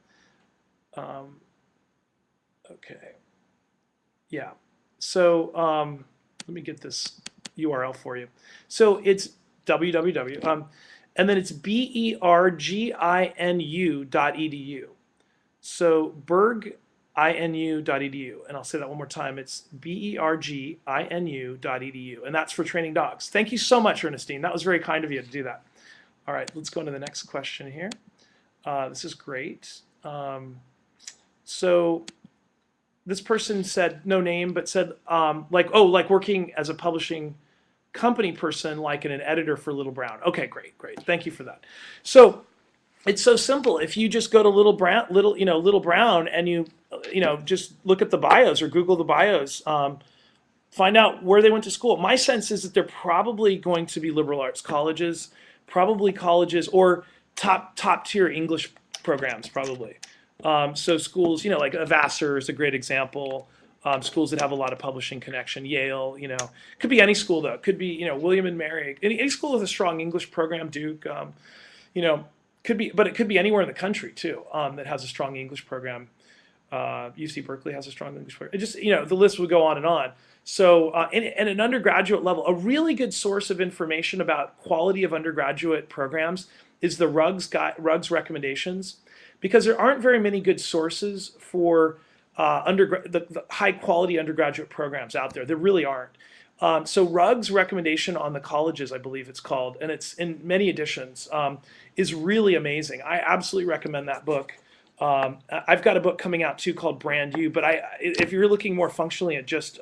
S1: Okay, yeah. So let me get this URL for you. So it's www, and then it's berginu.edu. So berginu.edu, and I'll say that one more time. It's berginu.edu, and that's for training dogs. Thank you so much, Ernestine. That was very kind of you to do that. All right, let's go on to the next question here. This is great. So this person said no name, but said like working as a publishing company person, like an editor for Little Brown. Okay, great. Thank you for that. So it's so simple. If you just go to Little Brown, and you just look at the bios or Google the bios, find out where they went to school. My sense is that they're probably going to be liberal arts colleges, probably colleges or top tier English programs, probably. So schools, like Vassar is a great example. Schools that have a lot of publishing connection, Yale, could be any school though. Could be, William and Mary, any school with a strong English program, Duke, could be, but it could be anywhere in the country too, that has a strong English program. UC Berkeley has a strong English program. It just, the list would go on and on. So, and at an undergraduate level, a really good source of information about quality of undergraduate programs is the Ruggs recommendations, because there aren't very many good sources for the high quality undergraduate programs out there. There really aren't. So Ruggs' recommendation on the colleges, I believe it's called, and it's in many editions, is really amazing. I absolutely recommend that book. I've got a book coming out too called Brand New, but if you're looking more functionally at just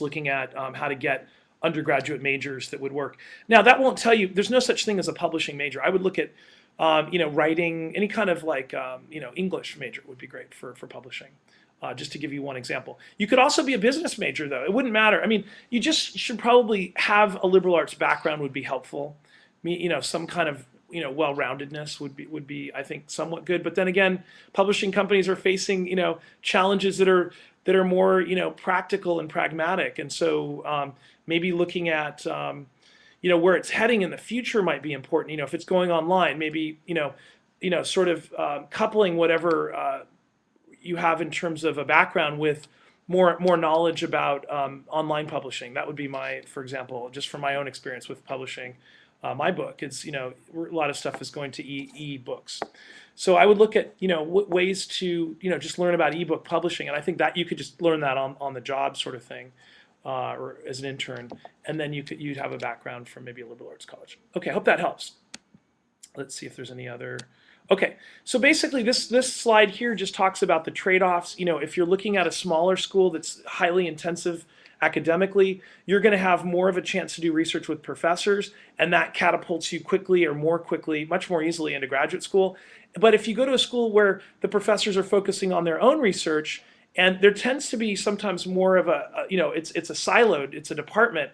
S1: looking at how to get undergraduate majors that would work. Now that won't tell you, there's no such thing as a publishing major. I would look at writing, any kind of English major would be great for publishing. Just to give you one example. You could also be a business major though. It wouldn't matter. I mean, you just should probably have a liberal arts background would be helpful. Some kind of well-roundedness would be I think somewhat good. But then again, publishing companies are facing challenges that are more practical and pragmatic, and so maybe looking at where it's heading in the future might be important. If it's going online, maybe sort of coupling whatever you have in terms of a background with more knowledge about online publishing. That would be for example, just from my own experience with publishing my book. It's a lot of stuff is going to e-books. So I would look at ways to just learn about ebook publishing, and I think that you could just learn that on the job sort of thing. Or as an intern, and then you'd have a background from maybe a liberal arts college. Okay, I hope that helps. Let's see if there's any other. Okay, so basically this slide here just talks about the trade-offs. If you're looking at a smaller school that's highly intensive academically, you're going to have more of a chance to do research with professors, and that catapults you quickly or more quickly, much more easily into graduate school. But if you go to a school where the professors are focusing on their own research, And there tends to be sometimes more of it's a siloed, it's a department,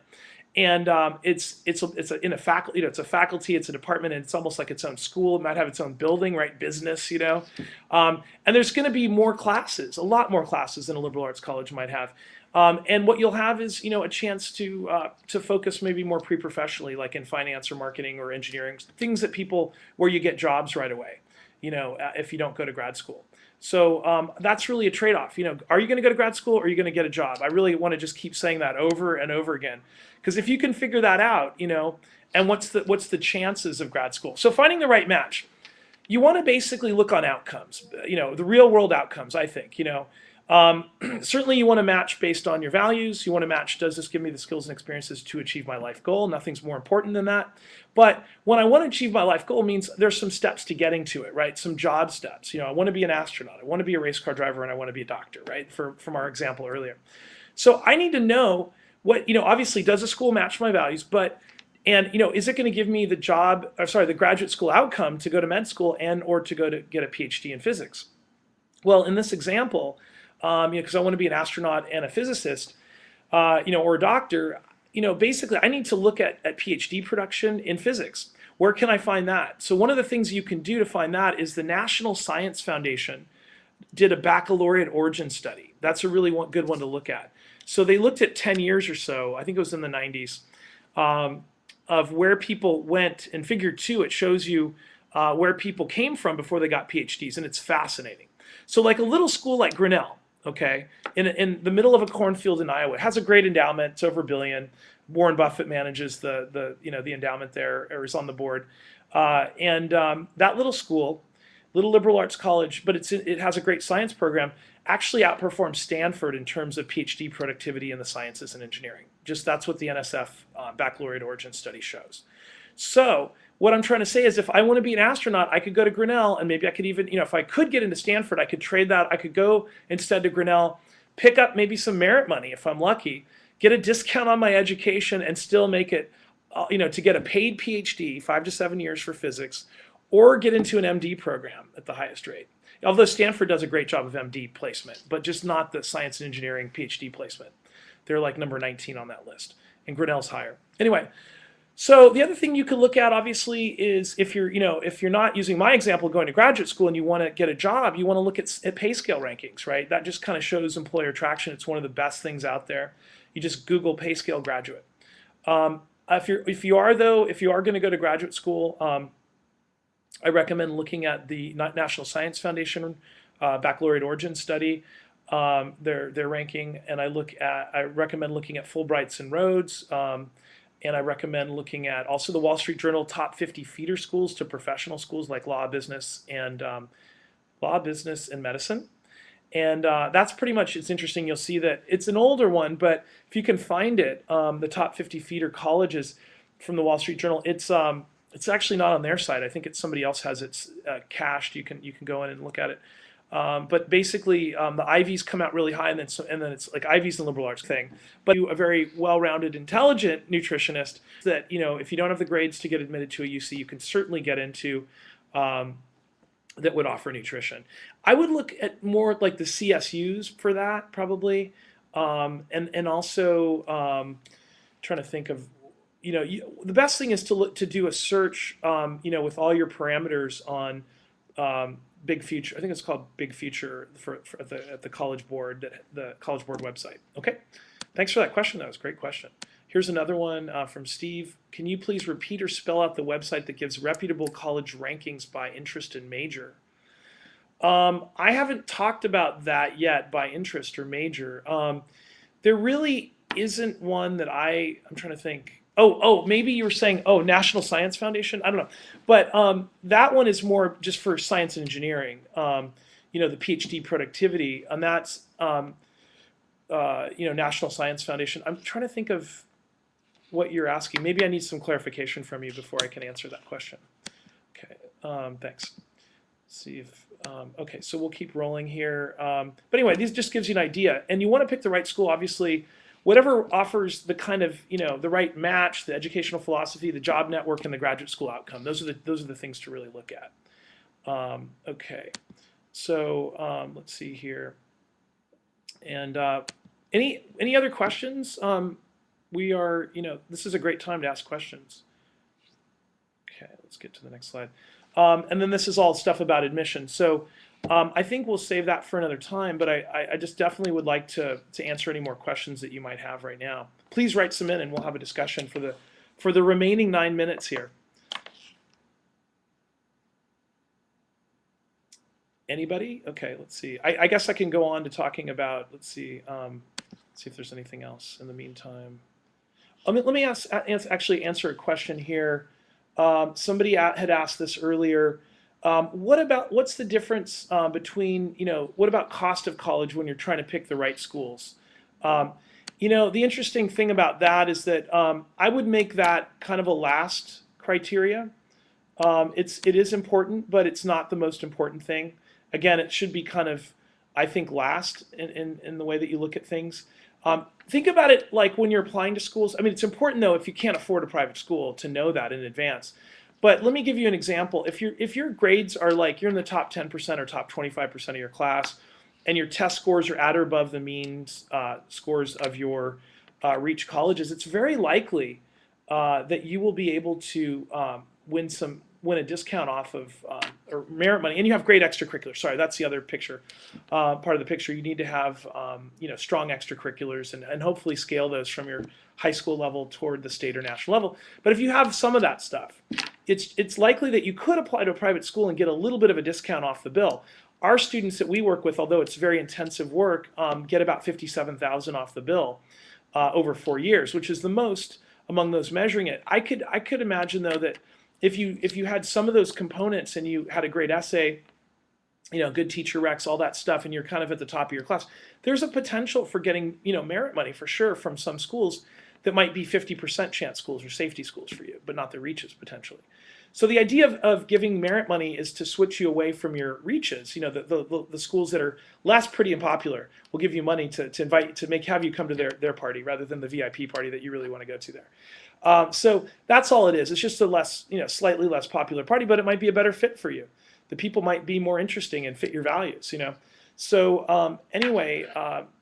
S1: and in a faculty, it's a faculty, it's a department, and it's almost like its own school. It might have its own building, right? Business, and there's going to be more classes, a lot more classes than a liberal arts college might have. And what you'll have is, a chance to focus maybe more pre-professionally, like in finance or marketing or engineering, things that people where you get jobs right away. If you don't go to grad school. So that's really a trade-off. Are you going to go to grad school or are you going to get a job? I really want to just keep saying that over and over again, because if you can figure that out, and what's the chances of grad school? So finding the right match, you want to basically look on outcomes, the real world outcomes. I think, certainly you want to match based on your values. You want to match, does this give me the skills and experiences to achieve my life goal? Nothing's more important than that. But when I want to achieve my life goal means there's some steps to getting to it, right? Some job steps. I want to be an astronaut. I want to be a race car driver, and I want to be a doctor, right? From our example earlier. So I need to know what, obviously, does a school match my values? Is it going to give me the graduate school outcome to go to med school and or to go to get a PhD in physics? Well, in this example, because I want to be an astronaut and a physicist, or a doctor, basically I need to look at PhD production in physics. Where can I find that? So one of the things you can do to find that is the National Science Foundation did a baccalaureate origin study. That's a really good one to look at. So they looked at 10 years or so, I think it was in the 90s, of where people went. In figure 2, it shows you where people came from before they got PhDs, and it's fascinating. So like a little school like Grinnell, okay, in the middle of a cornfield in Iowa. It has a great endowment. It's over $1 billion. Warren Buffett manages the endowment there, or is on the board. That little school, little liberal arts college, but it has a great science program, actually outperforms Stanford in terms of PhD productivity in the sciences and engineering. Just that's what the NSF baccalaureate origin study shows. So what I'm trying to say is, if I want to be an astronaut, I could go to Grinnell, and maybe I could even, if I could get into Stanford, I could trade that. I could go instead to Grinnell, pick up maybe some merit money if I'm lucky, get a discount on my education, and still make it, to get a paid PhD, 5 to 7 years for physics, or get into an MD program at the highest rate. Although Stanford does a great job of MD placement, but just not the science and engineering PhD placement. They're like number 19 on that list, and Grinnell's higher. Anyway. So the other thing you could look at, obviously, is if you're not using my example going to graduate school and you want to get a job, you want to look at pay scale rankings, right? That just kind of shows employer traction. It's one of the best things out there. You just Google pay scale graduate. If you are going to go to graduate school, I recommend looking at the National Science Foundation baccalaureate origin study, their ranking, and I recommend looking at Fulbrights and Rhodes. And I recommend looking at also the Wall Street Journal top 50 feeder schools to professional schools like law, business, and medicine. And that's pretty much, it's interesting. You'll see that it's an older one, but if you can find it, the top 50 feeder colleges from the Wall Street Journal, it's actually not on their site. I think somebody else has it cached. You can go in and look at it. But basically, the Ivies come out really high, and then it's like Ivies and liberal arts thing. But a very well-rounded, intelligent nutritionist that, if you don't have the grades to get admitted to a UC, you can certainly get into that would offer nutrition. I would look at more like the CSUs for that probably, and also trying to think of, the best thing is to do a search, with all your parameters on. Big Future, I think it's called Big Future at the College Board, the College Board website. Okay, thanks for that question. That was a great question. Here's another one from Steve. Can you please repeat or spell out the website that gives reputable college rankings by interest and major? I haven't talked about that yet by interest or major. There really isn't one that I'm trying to think. Oh, maybe you were saying, National Science Foundation? I don't know. But that one is more just for science and engineering, the PhD productivity. And that's, National Science Foundation. I'm trying to think of what you're asking. Maybe I need some clarification from you before I can answer that question. Okay, thanks. See if, okay, so we'll keep rolling here. But anyway, this just gives you an idea. And you want to pick the right school, obviously. Whatever offers the kind of, the right match, the educational philosophy, the job network, and the graduate school outcome. Those are the things to really look at. Okay, so let's see here. And any other questions? We are, this is a great time to ask questions. Okay, let's get to the next slide. And then this is all stuff about admission. So I think we'll save that for another time, but I just definitely would like to answer any more questions that you might have right now. Please write some in and we'll have a discussion for the remaining 9 minutes here. Anybody? Okay, let's see. I guess I can go on to talking about, let's see if there's anything else in the meantime. Let me actually answer a question here. Somebody had asked this earlier. What's the difference between, what about cost of college when you're trying to pick the right schools? The interesting thing about that is that I would make that kind of a last criteria. It is important, but it's not the most important thing. Again, it should be kind of, I think, last in the way that you look at things. Think about it like when you're applying to schools. I mean, it's important though if you can't afford a private school to know that in advance. But let me give you an example. If your grades are like you're in the top 10% or top 25% of your class, and your test scores are at or above the mean scores of your reach colleges, it's very likely that you will be able to win a discount off of or merit money, and you have great extracurriculars. Sorry, that's the other picture. Part of the picture, you need to have strong extracurriculars and hopefully scale those from your high school level toward the state or national level. But if you have some of that stuff, it's likely that you could apply to a private school and get a little bit of a discount off the bill. Our students that we work with, although it's very intensive work, get about $57,000 off the bill over 4 years, which is the most among those measuring it. I could imagine though that if you had some of those components and you had a great essay, good teacher recs, all that stuff, and you're kind of at the top of your class, there's a potential for getting merit money for sure from some schools that might be 50% chance schools or safety schools for you, but not the reaches potentially. So the idea of giving merit money is to switch you away from your reaches. The schools that are less pretty and popular will give you money to have you come to their party rather than the VIP party that you really want to go to there. So that's all it is. It's just a slightly less popular party, but it might be a better fit for you. The people might be more interesting and fit your values. So anyway,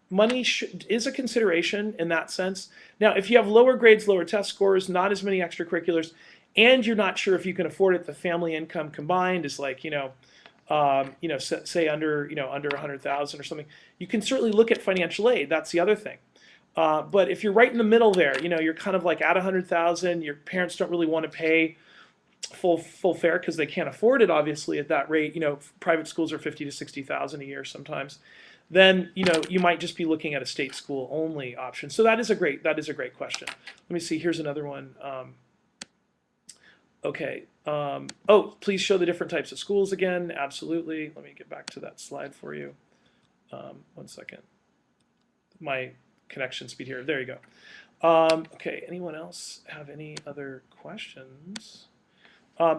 S1: money is a consideration in that sense. Now, if you have lower grades, lower test scores, not as many extracurriculars, and you're not sure if you can afford it, the family income combined is like, say under 100,000 or something, you can certainly look at financial aid. That's the other thing. But if you're right in the middle there, you're kind of like at 100,000, your parents don't really want to pay full fare because they can't afford it, obviously, at that rate. Private schools are 50 to 60,000 a year sometimes. Then you might just be looking at a state school only option. So that is a great question. Let me see. Here's another one. Okay. Please show the different types of schools again. Absolutely. Let me get back to that slide for you. 1 second. My connection speed here. There you go. Okay. Anyone else have any other questions?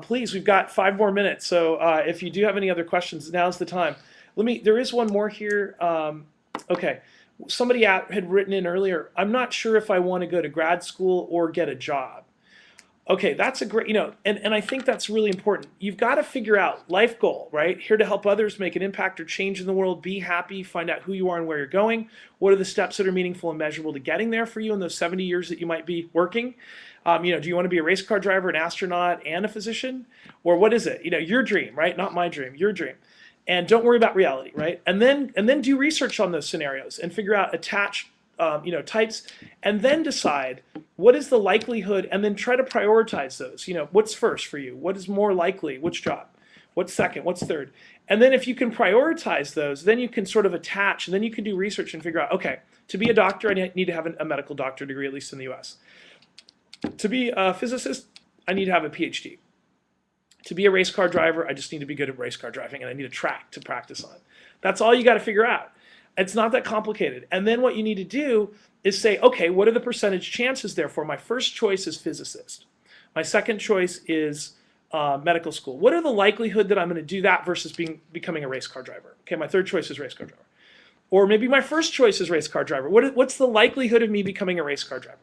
S1: Please, we've got 5 more minutes. So if you do have any other questions, now's the time. There is one more here. Okay. Somebody had written in earlier, I'm not sure if I want to go to grad school or get a job. Okay, that's a great, and I think that's really important. You've got to figure out life goal, right? Here to help others, make an impact or change in the world, be happy, find out who you are and where you're going. What are the steps that are meaningful and measurable to getting there for you in those 70 years that you might be working? Do you want to be a race car driver, an astronaut, and a physician? Or what is it? Your dream, right? Not my dream, your dream. And don't worry about reality, right? And then do research on those scenarios and figure out types, and then decide what is the likelihood, and then try to prioritize those. What's first for you? What is more likely? Which job? What's second? What's third? And then if you can prioritize those, then you can sort of attach, and then you can do research and figure out, okay, to be a doctor, I need to have a medical doctor degree, at least in the US. To be a physicist, I need to have a PhD. To be a race car driver, I just need to be good at race car driving, and I need a track to practice on. That's all you got to figure out. It's not that complicated. And then what you need to do is say, okay, what are the percentage chances therefore? My first choice is physicist. My second choice is medical school. What are the likelihood that I'm going to do that versus becoming a race car driver? Okay, my third choice is race car driver. Or maybe my first choice is race car driver. What's the likelihood of me becoming a race car driver?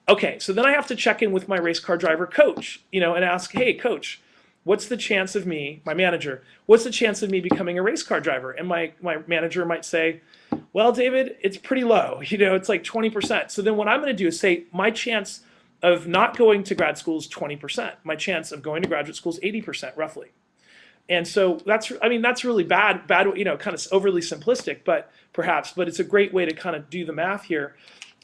S1: Okay, so then I have to check in with my race car driver coach, and ask, hey, coach, what's the chance of me, my manager, what's the chance of me becoming a race car driver? And my manager might say, Well, David, it's pretty low. It's like 20%. So then what I'm going to do is say my chance of not going to grad school is 20%. My chance of going to graduate school is 80% roughly. And so that's really bad, kind of overly simplistic, but it's a great way to kind of do the math here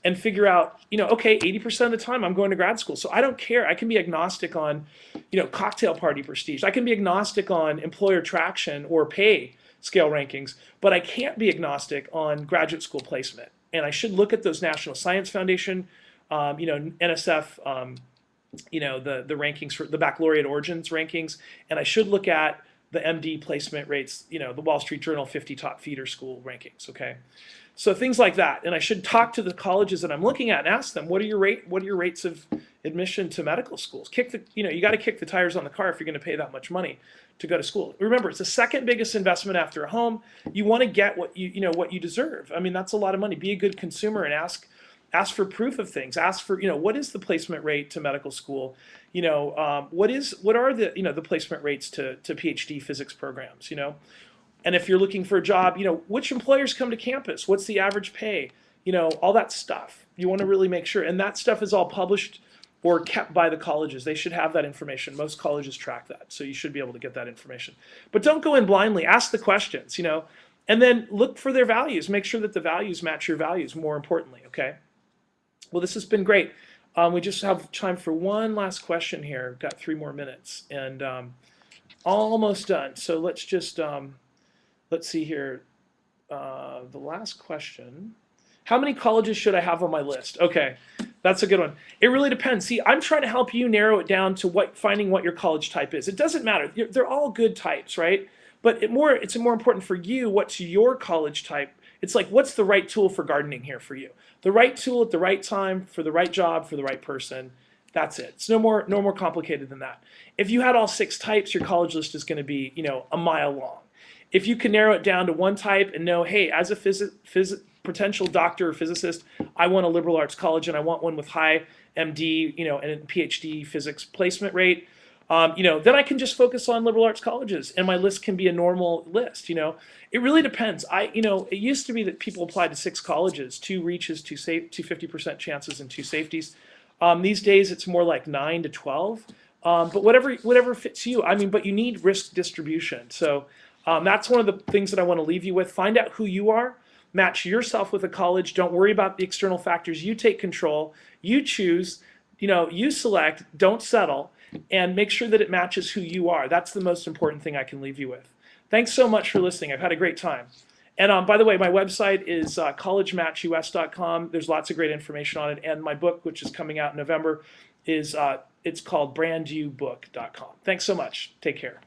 S1: and figure out, okay, 80% of the time I'm going to grad school. So I don't care. I can be agnostic on, cocktail party prestige. I can be agnostic on employer traction or pay scale rankings, but I can't be agnostic on graduate school placement. And I should look at those National Science Foundation, NSF, the rankings for the baccalaureate origins rankings, and I should look at the MD placement rates, the Wall Street Journal 50 top feeder school rankings, okay? So things like that. And I should talk to the colleges that I'm looking at and ask them, what are your rates of admission to medical schools? You got to kick the tires on the car if you're going to pay that much money to go to school. Remember, it's the second biggest investment after a home. You want to get what you deserve. I mean, that's a lot of money. Be a good consumer and ask for proof of things. Ask for, what is the placement rate to medical school? What are the placement rates to PhD physics programs? And if you're looking for a job, which employers come to campus? What's the average pay? All that stuff. You want to really make sure. And that stuff is all published or kept by the colleges. They should have that information. Most colleges track that. So you should be able to get that information. But don't go in blindly. Ask the questions, and then look for their values. Make sure that the values match your values, more importantly, okay? Well, this has been great. We just have time for one last question here. We've got 3 more minutes and almost done. So let's just, let's see here. The last question. How many colleges should I have on my list? Okay, that's a good one. It really depends. See, I'm trying to help you narrow it down to finding what your college type is. It doesn't matter. They're all good types, right? But it's more important for you, what's your college type. It's like, what's the right tool for gardening here for you? The right tool at the right time for the right job for the right person. That's it. It's no more complicated than that. If you had all 6 types, your college list is going to be, a mile long. If you can narrow it down to one type and know, hey, as a potential doctor or physicist, I want a liberal arts college and I want one with high MD, and PhD physics placement rate. Then I can just focus on liberal arts colleges, and my list can be a normal list. It really depends. It used to be that people applied to 6 colleges, 2 reaches, 2 50% chances, and 2 safeties. These days, it's more like 9 to 12. But whatever fits you. But you need risk distribution. So that's one of the things that I want to leave you with. Find out who you are. Match yourself with a college. Don't worry about the external factors. You take control. You choose. You select. Don't settle. And make sure that it matches who you are. That's the most important thing I can leave you with. Thanks so much for listening. I've had a great time. And by the way, my website is collegematchus.com. There's lots of great information on it. And my book, which is coming out in November, is it's called brandnewbook.com. Thanks so much. Take care.